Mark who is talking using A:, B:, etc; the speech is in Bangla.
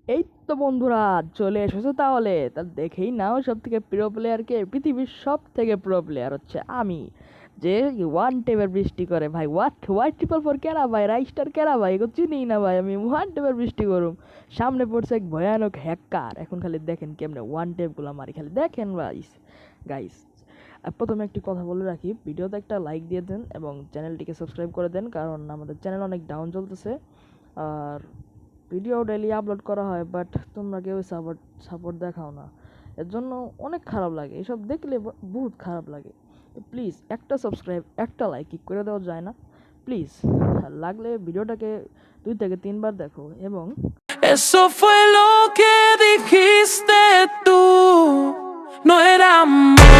A: এই তো বন্ধুরা, চলে এসেছো তাহলে। তা দেখেই নাও, সব থেকে প্রিয় প্লেয়ারকে, পৃথিবীর সব থেকে প্রিয় প্লেয়ার হচ্ছে আমি, যে ওয়ান টেপের বৃষ্টি করে ভাই। হোয়াট 444 কেরা ভাই, রাইস্টার কেরা ভাই, এগুলো চিনি না ভাই। আমি ওয়ান টেপের বৃষ্টি করুম, সামনে পড়ছে এক ভয়ানক হ্যাকার। এখন খালি দেখেন কেমনে ওয়ান টেপগুলো মারি, খালি দেখেন গাইস। গাইস, প্রথমে একটি কথা বলে রাখি, ভিডিওতে একটা লাইক দিয়ে দেন এবং চ্যানেলটিকে সাবস্ক্রাইব করে দেন, কারণ আমাদের চ্যানেল অনেক ডাউন চলতেছে। আর ভিডিও ডেইলি আপলোড করা হয়, বাট তোমরা কেউ সাপোর্ট সাপোর্ট দেখাও না। এর জন্য অনেক খারাপ লাগে, এসব দেখলে বহুত খারাপ লাগে। তো প্লিজ একটা সাবস্ক্রাইব, একটা লাইক কি করে দেওয়া যায় না প্লিজ? লাগলে ভিডিওটাকে 2 থেকে 3 বার দেখো। এবং
B: Eso fue lo que dijiste tú, no era amor.